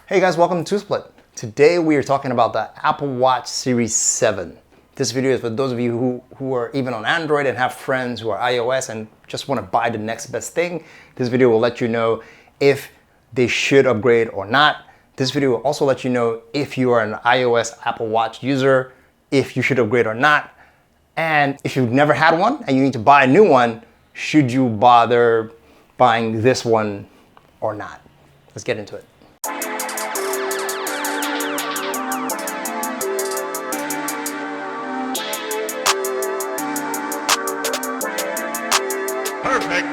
Hey guys, welcome to Split. Today we are talking about the Apple Watch Series 7. This video is for those of you who are even on Android and have friends who are iOS and just want to buy the next best thing. This video will let you know if they should upgrade or not. This video will also let you know if you are an iOS Apple Watch user, if you should upgrade or not. And if you've never had one and you need to buy a new one, should you bother buying this one or not? Let's get into it. Perfect.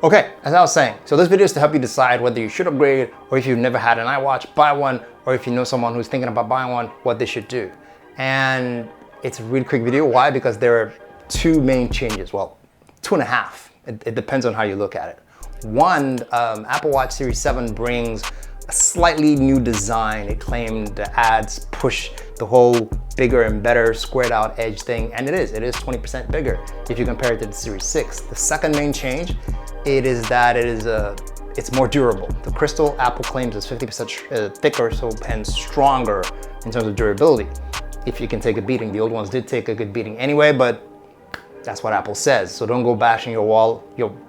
Okay, as I was saying, so this video is to help you decide whether you should upgrade, or if you've never had an iWatch, buy one, or if you know someone who's thinking about buying one, what they should do. And it's a really quick video. Why? Because there are two main changes. Well, 2.5. It depends on how you look at it. One, Apple Watch Series 7 brings a slightly new design. It claimed the ads push the whole bigger and better squared out edge thing, and it is 20% bigger if you compare it to the Series 6. The second main change, it's more durable. The crystal Apple claims is 50% thicker, so and stronger in terms of durability. If you can take a beating, the old ones did take a good beating anyway, but that's what Apple says. So don't go bashing your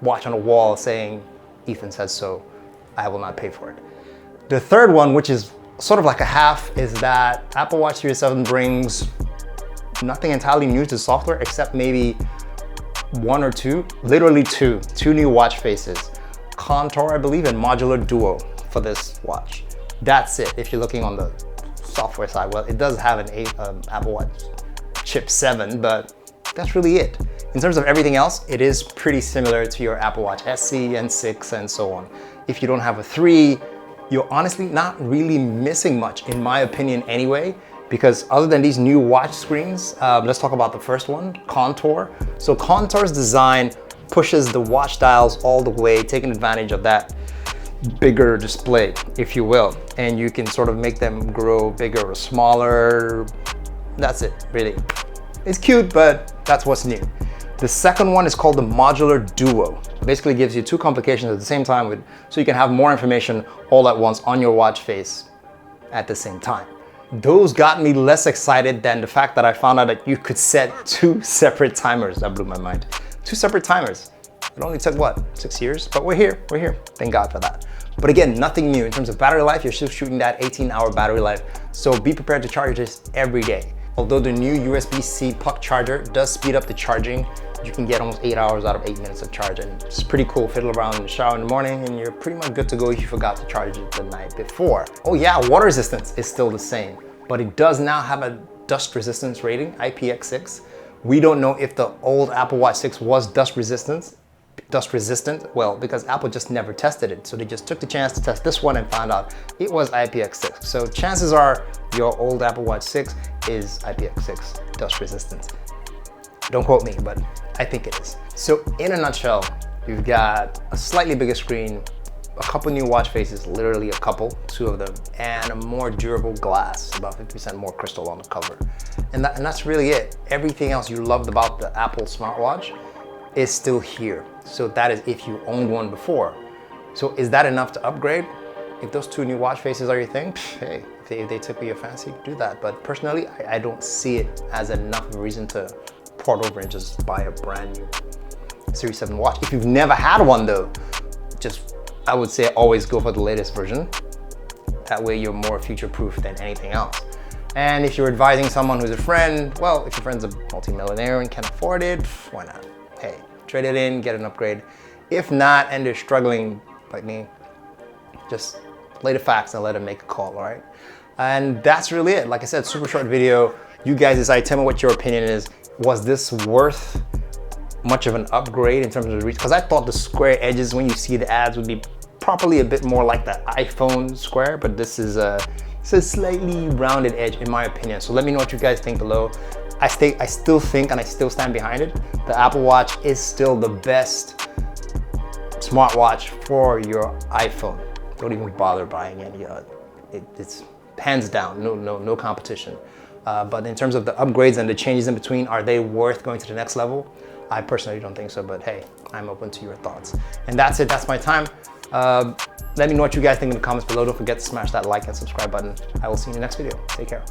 watch on a wall saying, Ethan says so, I will not pay for it. The third one, which is sort of like a half, is that Apple Watch Series 7 brings nothing entirely new to software except maybe one or two, literally two new watch faces. Contour, I believe, and Modular Duo for this watch. That's it if you're looking on the software side. Well, it does have an Apple Watch chip 7, but that's really it. In terms of everything else, it is pretty similar to your Apple Watch SE and 6 and so on. If you don't have a 3, you're honestly not really missing much, in my opinion anyway, because other than these new watch screens, let's talk about the first one, Contour. So Contour's design pushes the watch dials all the way, taking advantage of that bigger display, if you will. And you can sort of make them grow bigger or smaller. That's it, really. It's cute, but that's what's new. The second one is called the Modular Duo. It basically gives you two complications at the same time, so you can have more information all at once on your watch face at the same time. Those got me less excited than the fact that I found out that you could set two separate timers. That blew my mind. Two separate timers. It only took what, 6 years? But we're here. Thank God for that. But again, nothing new. In terms of battery life, you're still shooting that 18-hour battery life. So be prepared to charge this every day. Although the new USB-C puck charger does speed up the charging, you can get almost 8 hours out of 8 minutes of charge, and it's pretty cool. Fiddle around in the shower in the morning and you're pretty much good to go if you forgot to charge it the night before. Oh yeah, water resistance is still the same, but it does now have a dust resistance rating, IPX6. We don't know if the old Apple Watch 6 was dust resistant, well, because Apple just never tested it. So they just took the chance to test this one and found out it was IPX6. So chances are your old Apple Watch 6 is IPX6 dust resistant. Don't quote me, but I think it is. So in a nutshell, you've got a slightly bigger screen, a couple new watch faces, literally a couple, 2 of them, and a more durable glass, about 50% more crystal on the cover. And that's really it. Everything else you loved about the Apple smartwatch is still here. So that is if you owned one before. So is that enough to upgrade? If those 2 new watch faces are your thing, hey, if they tickle your fancy, do that. But personally, I don't see it as enough of a reason to port over and just buy a brand new Series 7 watch. If you've never had one though, I would say always go for the latest version. That way you're more future-proof than anything else. And if you're advising someone who's a friend, well, if your friend's a multi-millionaire and can afford it, why not? Hey, trade it in, get an upgrade. If not, and they're struggling like me, just lay the facts and let them make a call, all right? And that's really it. Like I said, super short video. You guys decide, tell me what your opinion is. Was this worth much of an upgrade in terms of the reach? Because I thought the square edges, when you see the ads, would be probably a bit more like the iPhone square, but this is a slightly rounded edge in my opinion. So let me know what you guys think below. I still think, and I still stand behind it, the Apple Watch is still the best smartwatch for your iPhone. Don't even bother buying any. It's hands down, no competition. But in terms of the upgrades and the changes in between, are they worth going to the next level? I personally don't think so, but hey, I'm open to your thoughts. And that's it, that's my time. Let me know what you guys think in the comments below. Don't forget to smash that like and subscribe button. I will see you in the next video. Take care.